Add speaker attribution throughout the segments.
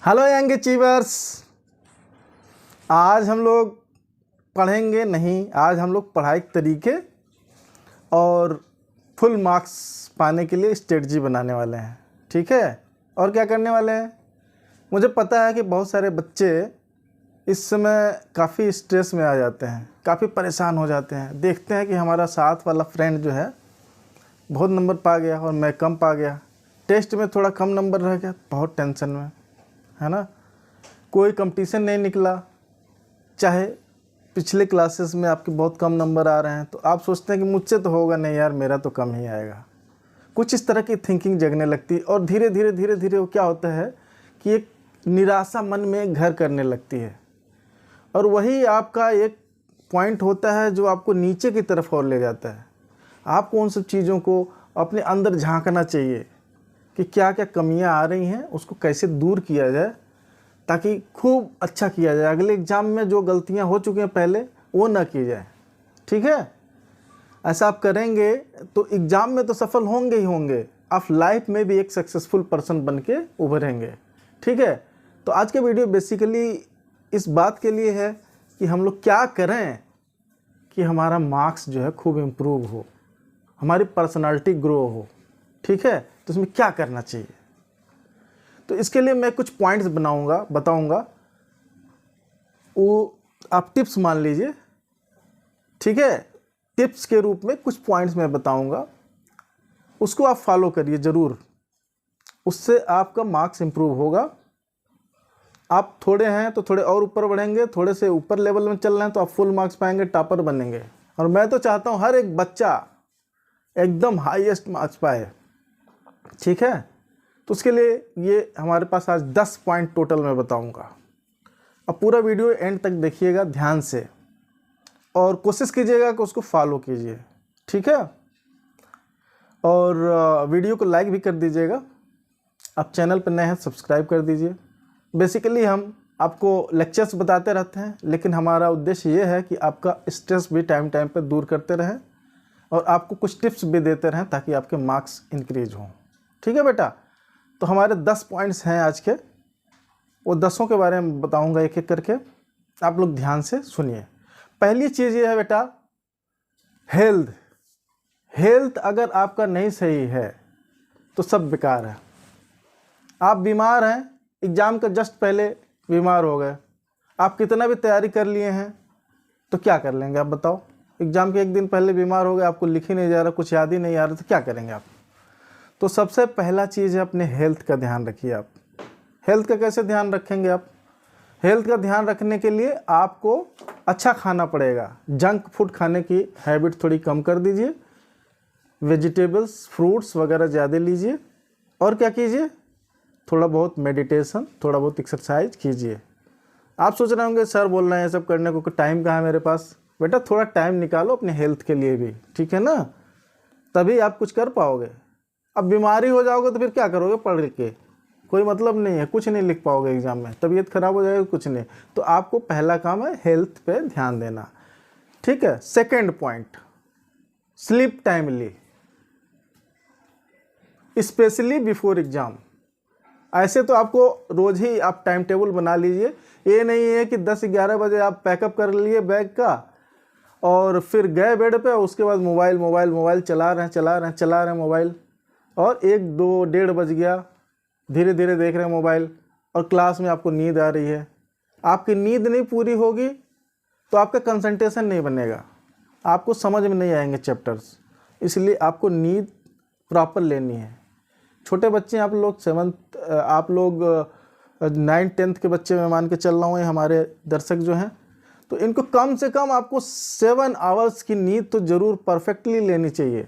Speaker 1: Hello young achievers. आज हम लोग पढ़ेंगे नहीं, आज हम लोग पढ़ाई के तरीके और फुल मार्क्स पाने के लिए स्ट्रेटजी बनाने वाले हैं। ठीक है, और क्या करने वाले हैं? मुझे पता है कि बहुत सारे बच्चे इस समय काफ़ी स्ट्रेस में आ जाते हैं, काफ़ी परेशान हो जाते हैं। देखते हैं कि हमारा साथ वाला फ्रेंड जो है बहुत नंबर पा गया और मैं कम पा गया, टेस्ट में थोड़ा कम नंबर रह गया, बहुत टेंशन में है ना। कोई कंपटीशन नहीं निकला, चाहे पिछले क्लासेस में आपके बहुत कम नंबर आ रहे हैं तो आप सोचते हैं कि मुझसे तो होगा नहीं यार, मेरा तो कम ही आएगा। कुछ इस तरह की थिंकिंग जगने लगती है और धीरे धीरे वो क्या होता है कि एक निराशा मन में घर करने लगती है, और वही आपका एक पॉइंट होता है जो आपको नीचे की तरफ और ले जाता है। आपको उन सब चीज़ों को अपने अंदर झांकना चाहिए कि क्या क्या कमियां आ रही हैं, उसको कैसे दूर किया जाए ताकि खूब अच्छा किया जाए। अगले एग्ज़ाम में जो गलतियां हो चुकी हैं पहले वो ना की जाए। ठीक है, ऐसा आप करेंगे तो एग्ज़ाम में तो सफल होंगे ही होंगे, आप लाइफ में भी एक सक्सेसफुल पर्सन बन के उभरेंगे। ठीक है, तो आज का वीडियो बेसिकली इस बात के लिए है कि हम लोग क्या करें कि हमारा मार्क्स जो है खूब इम्प्रूव हो, हमारी पर्सनालिटी ग्रो हो। ठीक है, तो इसमें क्या करना चाहिए, तो इसके लिए मैं कुछ पॉइंट्स बताऊंगा। वो आप टिप्स मान लीजिए। ठीक है, टिप्स के रूप में कुछ पॉइंट्स मैं बताऊंगा, उसको आप फॉलो करिए ज़रूर, उससे आपका मार्क्स इम्प्रूव होगा। आप थोड़े हैं तो थोड़े और ऊपर बढ़ेंगे, थोड़े से ऊपर लेवल में चल रहे हैं तो आप फुल मार्क्स पाएंगे, टॉपर बनेंगे। और मैं तो चाहता हूँ हर एक बच्चा एकदम हाईएस्ट मार्क्स पाए। ठीक है, तो उसके लिए ये हमारे पास आज 10 पॉइंट टोटल मैं बताऊंगा। अब पूरा वीडियो एंड तक देखिएगा ध्यान से और कोशिश कीजिएगा कि उसको फॉलो कीजिए। ठीक है, और वीडियो को लाइक भी कर दीजिएगा। आप चैनल पर नए हैं सब्सक्राइब कर दीजिए। बेसिकली हम आपको लेक्चर्स बताते रहते हैं, लेकिन हमारा उद्देश्य ये है कि आपका स्ट्रेस भी टाइम पर दूर करते रहें और आपको कुछ टिप्स भी देते रहें ताकि आपके मार्क्स इंक्रीज हों। ठीक है बेटा, तो हमारे 10 पॉइंट्स हैं आज के, वो 10 के बारे में बताऊंगा एक एक करके, आप लोग ध्यान से सुनिए। पहली चीज़ ये है बेटा, हेल्थ अगर आपका नहीं सही है तो सब बेकार है। आप बीमार हैं, एग्ज़ाम का जस्ट पहले बीमार हो गए, आप कितना भी तैयारी कर लिए हैं तो क्या कर लेंगे आप बताओ? एग्ज़ाम के एक दिन पहले बीमार हो गए, आपको लिख ही नहीं जा रहा, कुछ याद ही नहीं आ रहा, तो क्या करेंगे आप? तो सबसे पहला चीज़ है अपने हेल्थ का ध्यान रखिए। आप हेल्थ का कैसे ध्यान रखेंगे? आप हेल्थ का ध्यान रखने के लिए आपको अच्छा खाना पड़ेगा। जंक फूड खाने की हैबिट थोड़ी कम कर दीजिए, वेजिटेबल्स फ्रूट्स वगैरह ज़्यादा लीजिए, और क्या कीजिए, थोड़ा बहुत मेडिटेशन, थोड़ा बहुत एक्सरसाइज कीजिए। आप सोच रहे होंगे सर बोल रहे हैं ये सब करने को, टाइम कहाँ है मेरे पास? बेटा थोड़ा टाइम निकालो अपने हेल्थ के लिए भी, ठीक है ना, तभी आप कुछ कर पाओगे। अब बीमारी हो जाओगे तो फिर क्या करोगे? पढ़ के कोई मतलब नहीं है, कुछ नहीं लिख पाओगे एग्जाम में, तबीयत खराब हो जाएगी, कुछ नहीं। तो आपको पहला काम है हेल्थ पे ध्यान देना। ठीक है, second point, sleep timely, specially before exam. ऐसे तो आपको रोज ही आप टाइम टेबल बना लीजिए, ये नहीं है कि 10-11 बजे आप पैकअप कर लिए बैग का और फिर गए बेड पे, उसके बाद मोबाइल चला रहे हैं मोबाइल, और 1-2-1:30 बज गया, धीरे धीरे देख रहे हैं मोबाइल, और क्लास में आपको नींद आ रही है। आपकी नींद नहीं पूरी होगी तो आपका कंसंट्रेशन नहीं बनेगा, आपको समझ में नहीं आएंगे चैप्टर्स, इसलिए आपको नींद प्रॉपर लेनी है। छोटे बच्चे आप लोग 7th, आप लोग 9th-10th के बच्चे मैं मान के चल रहा हूँ, हमारे दर्शक जो हैं, तो इनको कम से कम आपको 7 आवर्स की नींद तो ज़रूर परफेक्टली लेनी चाहिए।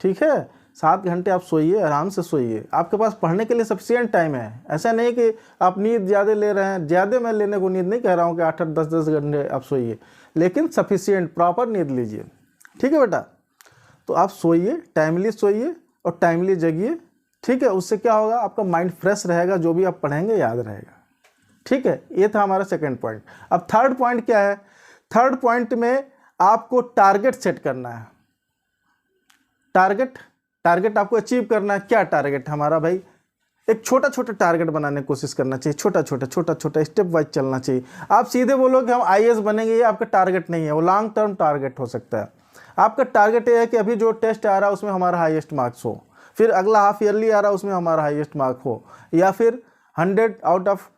Speaker 1: ठीक है, 7 घंटे आप सोइए, आराम से सोइए, आपके पास पढ़ने के लिए सफिशिएंट टाइम है। ऐसा नहीं कि आप नींद ज़्यादा ले रहे हैं, ज़्यादा मैं लेने को नींद नहीं कह रहा हूँ कि 8-8 10-10 घंटे आप सोइए, लेकिन सफिशिएंट प्रॉपर नींद लीजिए। ठीक है बेटा, तो आप सोइए, टाइमली सोइए और टाइमली जगिए। ठीक है, उससे क्या होगा, आपका माइंड फ्रेश रहेगा, जो भी आप पढ़ेंगे याद रहेगा। ठीक है, ये था हमारा सेकंड पॉइंट। अब थर्ड पॉइंट क्या है? थर्ड पॉइंट में आपको टारगेट सेट करना है। टारगेट आपको अचीव करना है। क्या टारगेट हमारा भाई? एक छोटा छोटा टारगेट बनाने की कोशिश करना चाहिए, छोटा छोटा स्टेप वाइज चलना चाहिए। आप सीधे बोलो कि हम आईएएस बनेंगे, ये आपका टारगेट नहीं है, वो लॉन्ग टर्म टारगेट हो सकता है। आपका टारगेट ये है कि अभी जो टेस्ट आ रहा है उसमें हमारा हाईएस्ट मार्क्स हो, फिर अगला हाफ ईयरली आ रहा है उसमें हमारा हाईएस्ट मार्क हो, या फिर 100 आउट ऑफ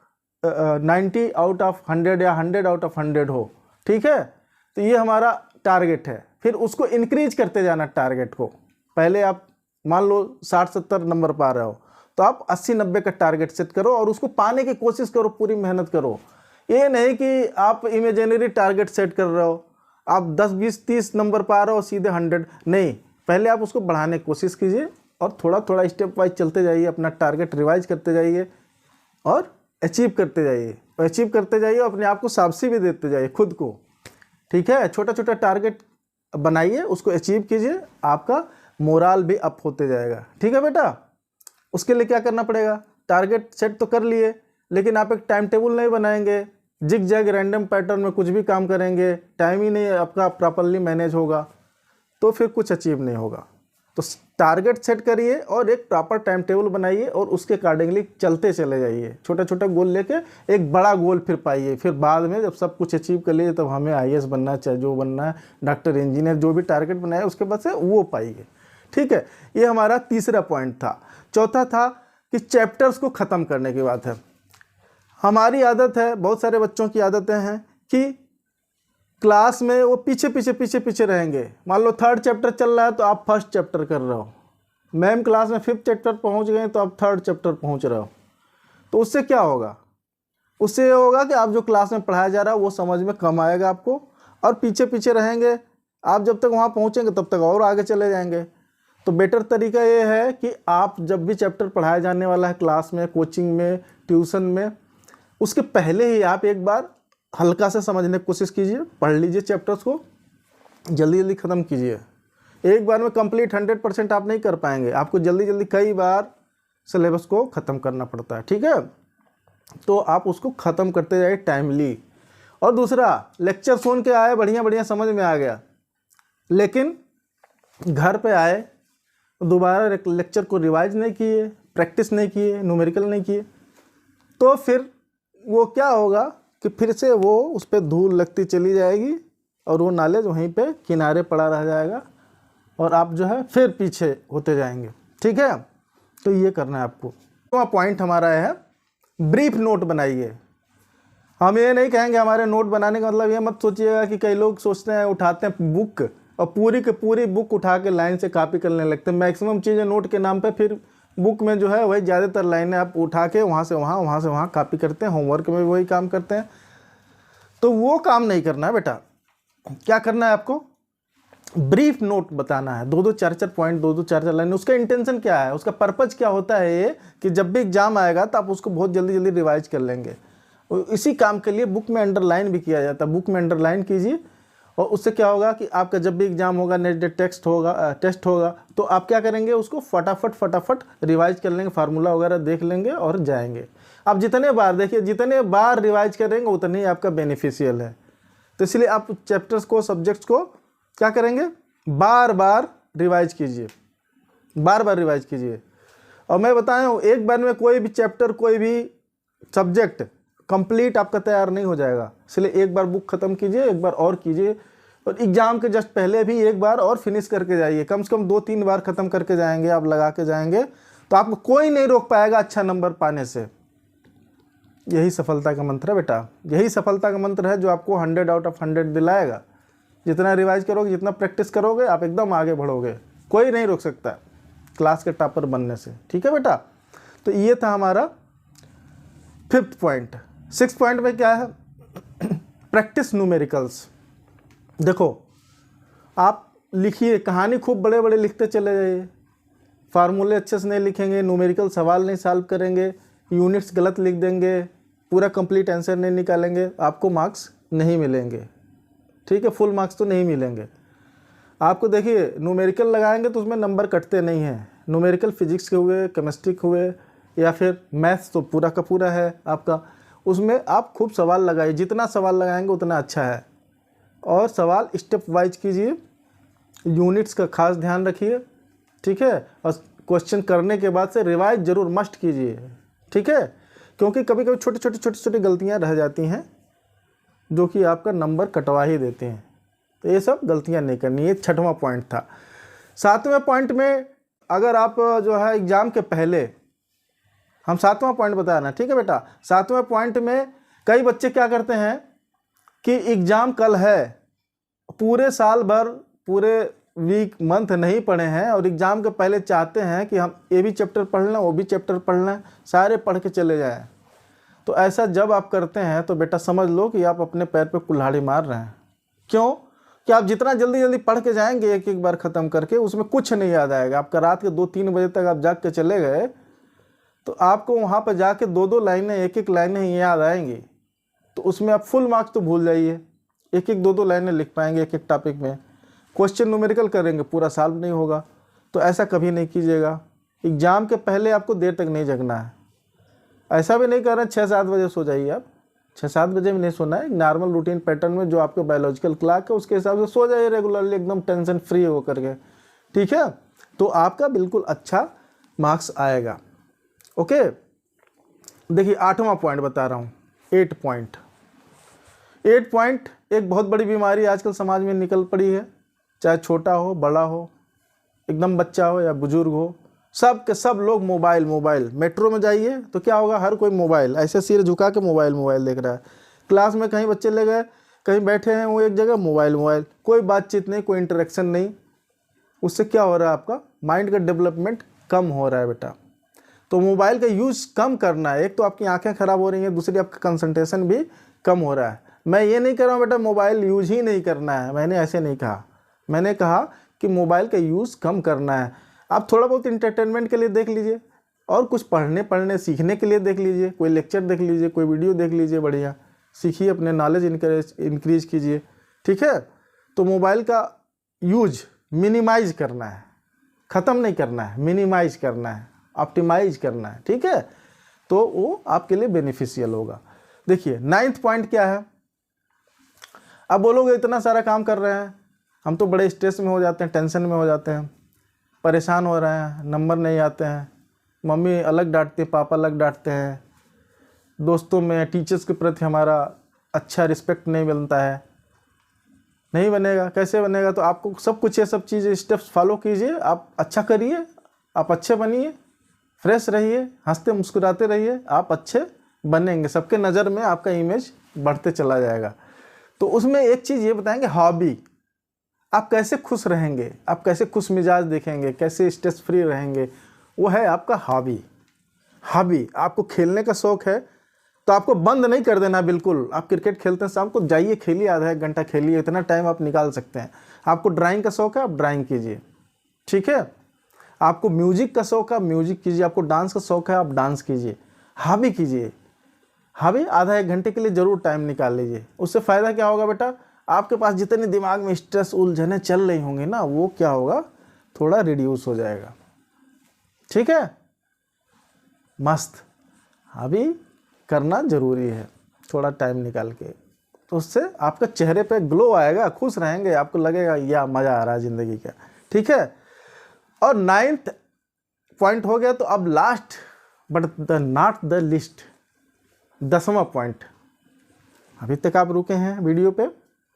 Speaker 1: 90 आउट ऑफ 100 या 100 आउट ऑफ 100 हो। ठीक है, तो ये हमारा टारगेट है। फिर उसको इंक्रीज करते जाना टारगेट को। पहले आप मान लो 60-70 नंबर पा रहे हो, तो आप 80-90 का टारगेट सेट करो और उसको पाने की कोशिश करो, पूरी मेहनत करो। ये नहीं कि आप इमेजिनरी टारगेट सेट कर रहे हो, आप 10-20-30 नंबर पा रहे हो सीधे 100 नहीं, पहले आप उसको बढ़ाने की कोशिश कीजिए और थोड़ा थोड़ा स्टेप वाइज चलते जाइए, अपना टारगेट रिवाइज करते जाइए और अचीव करते जाइए, और अचीव करते जाइए, अपने आप को शाबाशी भी देते जाइए खुद को। ठीक है, छोटा छोटा टारगेट बनाइए, उसको अचीव कीजिए, आपका मोराल भी अप होते जाएगा। ठीक है बेटा, उसके लिए क्या करना पड़ेगा, टारगेट सेट तो कर लिए, लेकिन आप एक टाइम टेबल नहीं बनाएंगे, जिग जैग रैंडम पैटर्न में कुछ भी काम करेंगे, टाइम ही नहीं आपका प्रॉपरली मैनेज होगा, तो फिर कुछ अचीव नहीं होगा। तो टारगेट सेट करिए और एक प्रॉपर टाइम टेबल बनाइए और उसके अकॉर्डिंगली चलते चले जाइए। छोटा छोटा गोल लेके एक बड़ा गोल फिर पाइए, फिर बाद में जब सब कुछ अचीव कर लीजिए, तब हमें आईएएस बनना है, चाहे जो बनना है, डॉक्टर, इंजीनियर, जो भी टारगेट बनाए उसके बाद से वो पाइए। ठीक है, ये हमारा तीसरा पॉइंट था। चौथा था कि चैप्टर्स को ख़त्म करने की बात है। हमारी आदत है, बहुत सारे बच्चों की आदतें हैं कि क्लास में वो पीछे रहेंगे। मान लो 3rd चैप्टर चल रहा है तो आप 1st चैप्टर कर रहे हो, मैम क्लास में 5th चैप्टर पहुंच गए तो आप 3rd चैप्टर पहुंच रहे हो। तो उससे क्या होगा, उससे ये होगा कि आप जो क्लास में पढ़ाया जा रहा है वो समझ में कम आएगा आपको, और पीछे रहेंगे आप, जब तक वहाँ पहुँचेंगे तब तक और आगे चले जाएंगे। तो बेटर तरीका ये है कि आप जब भी चैप्टर पढ़ाया जाने वाला है क्लास में, कोचिंग में, ट्यूशन में, उसके पहले ही आप एक बार हल्का से समझने की कोशिश कीजिए, पढ़ लीजिए चैप्टर्स को, जल्दी ख़त्म कीजिए। एक बार में कंप्लीट 100% आप नहीं कर पाएंगे, आपको जल्दी कई बार सिलेबस को ख़त्म करना पड़ता है। ठीक है, तो आप उसको ख़त्म करते जाइए टाइमली। और दूसरा, लेक्चर सुन के आए, बढ़िया समझ में आ गया, लेकिन घर पे आए दोबारा लेक्चर को रिवाइज नहीं किए, प्रैक्टिस नहीं किए, न्यूमेरिकल नहीं किए, तो फिर वो क्या होगा कि फिर से वो उस पर धूल लगती चली जाएगी और वो नॉलेज वहीं पे किनारे पड़ा रह जाएगा और आप जो है फिर पीछे होते जाएंगे। ठीक है, तो ये करना है आपको। तो पॉइंट हमारा है ब्रीफ नोट बनाइए। हम ये नहीं कहेंगे, हमारे नोट बनाने का मतलब ये मत सोचिएगा कि कई लोग सोचते हैं उठाते हैं बुक और पूरी की पूरी बुक उठा के लाइन से कॉपी करने लगते हैं। मैक्सिमम चीज़ें नोट के नाम पे, फिर बुक में जो है वही ज़्यादातर लाइनें आप उठा के वहाँ से वहाँ कॉपी करते हैं, होमवर्क में भी वही काम करते हैं। तो वो काम नहीं करना है बेटा। क्या करना है आपको, ब्रीफ नोट बताना है, 2-2 4-4 पॉइंट, 2-2 4-4 लाइन। उसका इंटेंशन क्या है, उसका पर्पज़ क्या होता है ये कि जब भी एग्जाम आएगा तो आप उसको बहुत जल्दी रिवाइज कर लेंगे। इसी काम के लिए बुक में अंडरलाइन भी किया जाता है। बुक में अंडरलाइन कीजिए और उससे क्या होगा कि आपका जब भी एग्जाम होगा, नेक्स्ट डे टेस्ट होगा, तो आप क्या करेंगे, उसको फटाफट रिवाइज कर लेंगे, फार्मूला वगैरह देख लेंगे और जाएंगे। आप जितने बार देखिए, जितने बार रिवाइज करेंगे उतने ही आपका बेनिफिशियल है। तो इसलिए आप चैप्टर्स को, सब्जेक्ट्स को क्या करेंगे, बार बार रिवाइज कीजिए, बार बार रिवाइज कीजिए। और मैं बताया, एक बार में कोई भी चैप्टर, कोई भी सब्जेक्ट कंप्लीट आपका तैयार नहीं हो जाएगा। इसलिए एक बार बुक ख़त्म कीजिए, एक बार और कीजिए, और एग्ज़ाम के जस्ट पहले भी एक बार और फिनिश करके जाइए। कम से कम 2-3 बार ख़त्म करके जाएंगे, आप लगा के जाएंगे तो आपको कोई नहीं रोक पाएगा अच्छा नंबर पाने से। यही सफलता का मंत्र है बेटा, यही सफलता का मंत्र है जो आपको 100 आउट ऑफ 100 दिलाएगा। जितना रिवाइज करोगे, जितना प्रैक्टिस करोगे, आप एकदम आगे बढ़ोगे, कोई नहीं रोक सकता क्लास के टॉपर बनने से। ठीक है बेटा, तो ये था हमारा 5th पॉइंट। 6th पॉइंट में क्या है, प्रैक्टिस न्यूमेरिकल्स। देखो, आप लिखिए, कहानी खूब बड़े बड़े लिखते चले जाइए, फार्मूले अच्छे से नहीं लिखेंगे, न्यूमेरिकल सवाल नहीं सॉल्व करेंगे, यूनिट्स गलत लिख देंगे, पूरा कंप्लीट आंसर नहीं निकालेंगे, आपको मार्क्स नहीं मिलेंगे। ठीक है, फुल मार्क्स तो नहीं मिलेंगे आपको। देखिए, न्यूमेरिकल लगाएंगे तो उसमें नंबर कटते नहीं हैं। न्यूमेरिकल फिजिक्स के हुए, केमिस्ट्री के हुए, या फिर मैथ्स तो पूरा का पूरा है आपका। उसमें आप खूब सवाल लगाइए, जितना सवाल लगाएंगे उतना अच्छा है। और सवाल स्टेप वाइज कीजिए, यूनिट्स का खास ध्यान रखिए। ठीक है, और क्वेश्चन करने के बाद से रिवाइज जरूर मस्ट कीजिए, ठीक है, क्योंकि कभी कभी छोटी छोटी गलतियां रह जाती हैं जो कि आपका नंबर कटवा ही देते हैं। तो ये सब गलतियां नहीं करनी। ये 6वां पॉइंट था। 7वें पॉइंट में अगर आप जो है एग्ज़ाम के पहले, हम 7वां पॉइंट बताया ना, ठीक है बेटा। 7वें पॉइंट में कई बच्चे क्या करते हैं कि एग्ज़ाम कल है, पूरे साल भर पूरे वीक मंथ नहीं पढ़े हैं और एग्ज़ाम के पहले चाहते हैं कि हम ये भी चैप्टर पढ़ लें, वो भी चैप्टर पढ़ लें, सारे पढ़ के चले जाएं। तो ऐसा जब आप करते हैं तो बेटा समझ लो कि आप अपने पैर पे कुल्हाड़ी मार रहे हैं। क्यों? कि आप जितना जल्दी जल्दी पढ़ के जाएंगे एक एक बार ख़त्म करके, उसमें कुछ नहीं याद आएगा। आपका रात के 2-3 बजे तक आप जाग के चले गए तो आपको वहाँ पर जाके 2-2 लाइनें, एक एक लाइनें ही याद आएंगी। तो उसमें आप फुल मार्क्स तो भूल जाइए, एक एक 2-2 लाइनें लिख पाएंगे एक एक टॉपिक में। क्वेश्चन न्यूमेरिकल करेंगे, पूरा सॉल्व नहीं होगा। तो ऐसा कभी नहीं कीजिएगा। एग्ज़ाम के पहले आपको देर तक नहीं जगना है। ऐसा भी नहीं कर रहे 6-7 बजे सो जाइए आप, 6-7 बजे में नहीं सोना है। नॉर्मल रूटीन पैटर्न में जो आपका बायोलॉजिकल क्लॉक है उसके हिसाब से सो जाइए रेगुलरली, एकदम टेंशन फ्री हो करके, ठीक है। तो आपका बिल्कुल अच्छा मार्क्स आएगा। ओके, देखिए 8वां पॉइंट बता रहा हूँ, 8 पॉइंट। 8 पॉइंट एक बहुत बड़ी बीमारी आजकल समाज में निकल पड़ी है, चाहे छोटा हो बड़ा हो, एकदम बच्चा हो या बुजुर्ग हो, सब के सब लोग मोबाइल मोबाइल। मेट्रो में जाइए तो क्या होगा, हर कोई मोबाइल, ऐसे सिर झुका के मोबाइल मोबाइल देख रहा है। क्लास में कहीं बच्चे ले गए, कहीं बैठे हैं वो एक जगह, मोबाइल मोबाइल, कोई बातचीत नहीं, कोई इंटरेक्शन नहीं। उससे क्या हो रहा है, आपका माइंड का डेवलपमेंट कम हो रहा है बेटा। तो मोबाइल का यूज़ कम करना है। एक तो आपकी आंखें ख़राब हो रही हैं, दूसरी आपका कंसंट्रेशन भी कम हो रहा है। मैं ये नहीं कह रहा हूँ बेटा मोबाइल यूज ही नहीं करना है, मैंने ऐसे नहीं कहा। मैंने कहा कि मोबाइल का यूज़ कम करना है। आप थोड़ा बहुत इंटरटेनमेंट के लिए देख लीजिए, और कुछ पढ़ने सीखने के लिए देख लीजिए, कोई लेक्चर देख लीजिए, कोई वीडियो देख लीजिए, बढ़िया सीखिए, अपने नॉलेज इंक्रीज कीजिए, ठीक है। तो मोबाइल का यूज मिनिमाइज करना है, ख़त्म नहीं करना है, मिनिमाइज करना है, ऑप्टिमाइज करना है, ठीक है। तो वो आपके लिए बेनिफिशियल होगा। देखिए 9th पॉइंट क्या है। अब बोलोगे इतना सारा काम कर रहे हैं, हम तो बड़े स्ट्रेस में हो जाते हैं, टेंशन में हो जाते हैं, परेशान हो रहे हैं, नंबर नहीं आते हैं, मम्मी अलग डांटती है, पापा अलग डांटते हैं, दोस्तों में टीचर्स के प्रति हमारा अच्छा रिस्पेक्ट नहीं बनता है। नहीं बनेगा, कैसे बनेगा? तो आपको सब कुछ ये सब चीज़ें स्टेप्स फॉलो कीजिए, आप अच्छा करिए, आप अच्छे बनिए, फ्रेश रहिए, हंसते मुस्कुराते रहिए, आप अच्छे बनेंगे। सबके नज़र में आपका इमेज बढ़ते चला जाएगा। तो उसमें एक चीज़ ये बताएंगे, हॉबी। आप कैसे खुश रहेंगे, आप कैसे खुश मिजाज देखेंगे, कैसे स्ट्रेस फ्री रहेंगे, वो है आपका हॉबी। हॉबी, आपको खेलने का शौक़ है तो आपको बंद नहीं कर देना बिल्कुल। आप क्रिकेट खेलते हैं शाम को, जाइए खेलिए, आधा 1 घंटा खेलिए, इतना टाइम आप निकाल सकते हैं। आपको ड्राइंग का शौक़ है, आप ड्राइंग कीजिए, ठीक है। आपको म्यूजिक का शौक़ है, आप म्यूजिक कीजिए। आपको डांस का शौक़ है, आप डांस कीजिए। हॉबी कीजिए, हॉबी आधा 1 घंटे के लिए ज़रूर टाइम निकाल लीजिए। उससे फ़ायदा क्या होगा बेटा, आपके पास जितने दिमाग में स्ट्रेस उलझने चल रही होंगी ना, वो क्या होगा, थोड़ा रिड्यूस हो जाएगा, ठीक है। मस्त हॉबी करना ज़रूरी है, थोड़ा टाइम निकाल के। तो उससे आपका चेहरे पे ग्लो आएगा, खुश रहेंगे, आपको लगेगा या मज़ा आ रहा है ज़िंदगी का, ठीक है। और 9th पॉइंट हो गया। तो अब last but not the least, 10वां पॉइंट। अभी तक आप रुके हैं वीडियो पे,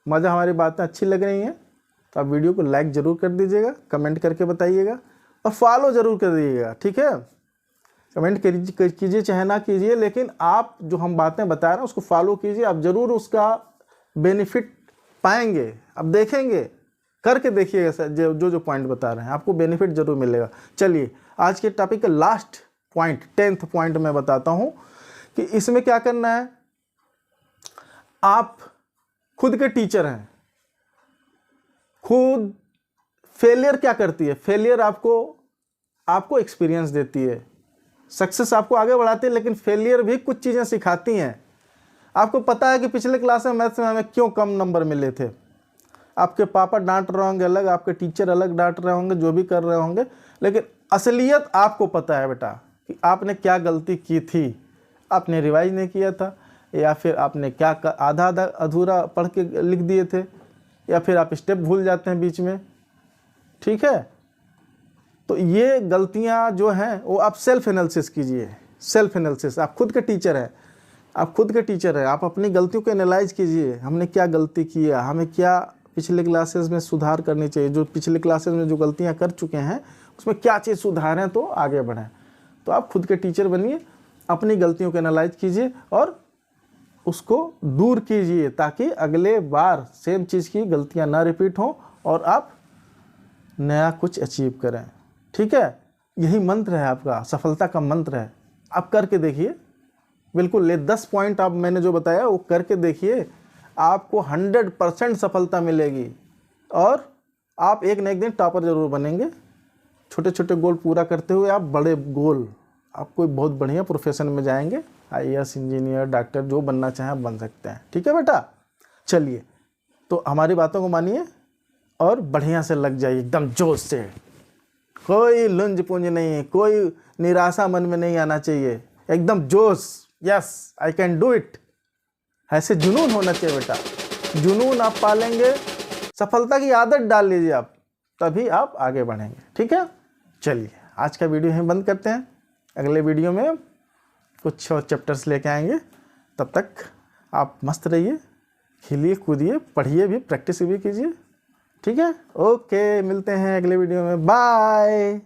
Speaker 1: मज़ा, हमारी बातें अच्छी लग रही हैं तो आप वीडियो को लाइक ज़रूर कर दीजिएगा, कमेंट करके बताइएगा और फॉलो ज़रूर कर दीजिएगा, ठीक है। कमेंट कीजिए चाहे ना कीजिए, लेकिन आप जो हम बातें बता रहे हैं उसको फॉलो कीजिए। आप ज़रूर उसका बेनिफिट पाएंगे, आप देखेंगे, करके देखिएगा। जो पॉइंट बता रहे हैं आपको बेनिफिट ज़रूर मिलेगा। चलिए आज के टॉपिक का लास्ट पॉइंट, 10th पॉइंट मैं बताता हूँ कि इसमें क्या करना है। आप खुद के टीचर हैं, खुद फेलियर क्या करती है, फेलियर आपको एक्सपीरियंस देती है, सक्सेस आपको आगे बढ़ाती है, लेकिन फेलियर भी कुछ चीज़ें सिखाती हैं। आपको पता है कि पिछले क्लास में मैथ्स में हमें क्यों कम नंबर मिले थे। आपके पापा डांट रहे होंगे अलग, आपके टीचर अलग डांट रहे होंगे, जो भी कर रहे होंगे, लेकिन असलियत आपको पता है बेटा कि आपने क्या गलती की थी। आपने रिवाइज नहीं किया था, या फिर आपने क्या आधा अधूरा पढ़ के लिख दिए थे, या फिर आप स्टेप भूल जाते हैं बीच में, ठीक है। तो ये गलतियां जो हैं वो आप सेल्फ एनालिसिस कीजिए। सेल्फ एनालिसिस, आप खुद के टीचर हैं, आप खुद के टीचर हैं, आप अपनी गलतियों को एनालाइज कीजिए। हमने क्या गलती की है, हमें क्या पिछले क्लासेस में सुधार करनी चाहिए, जो पिछले क्लासेस में जो गलतियां कर चुके हैं उसमें क्या चीज़ सुधारें तो आगे बढ़ें। तो आप खुद के टीचर बनिए, अपनी गलतियों को एनालाइज कीजिए और उसको दूर कीजिए, ताकि अगले बार सेम चीज़ की गलतियां ना रिपीट हों और आप नया कुछ अचीव करें। ठीक है, यही मंत्र है आपका, सफलता का मंत्र है। आप करके देखिए, बिल्कुल ले 10 पॉइंट आप मैंने जो बताया वो करके देखिए, आपको 100% सफलता मिलेगी और आप एक न एक दिन टॉपर जरूर बनेंगे। छोटे छोटे गोल पूरा करते हुए आप बड़े गोल, आप कोई बहुत बढ़िया प्रोफेशन में जाएंगे, IAS, इंजीनियर, डॉक्टर, जो बनना चाहें आप बन सकते हैं। ठीक है बेटा, चलिए तो हमारी बातों को मानिए और बढ़िया से लग जाइए, एकदम जोश से। कोई लुंज पुंज नहीं, कोई निराशा मन में नहीं आना चाहिए, एकदम जोश। Yes, I can do it, ऐसे जुनून होना चाहिए बेटा। जुनून आप पालेंगे, सफलता की आदत डाल लीजिए आप, तभी आप आगे बढ़ेंगे। ठीक है, चलिए आज का वीडियो यहीं बंद करते हैं। अगले वीडियो में कुछ और चैप्टर्स लेके आएंगे। तब तक आप मस्त रहिए, खेलिए कूदिए, पढ़िए भी, प्रैक्टिस भी कीजिए। ठीक है, ओके, मिलते हैं अगले वीडियो में, बाय।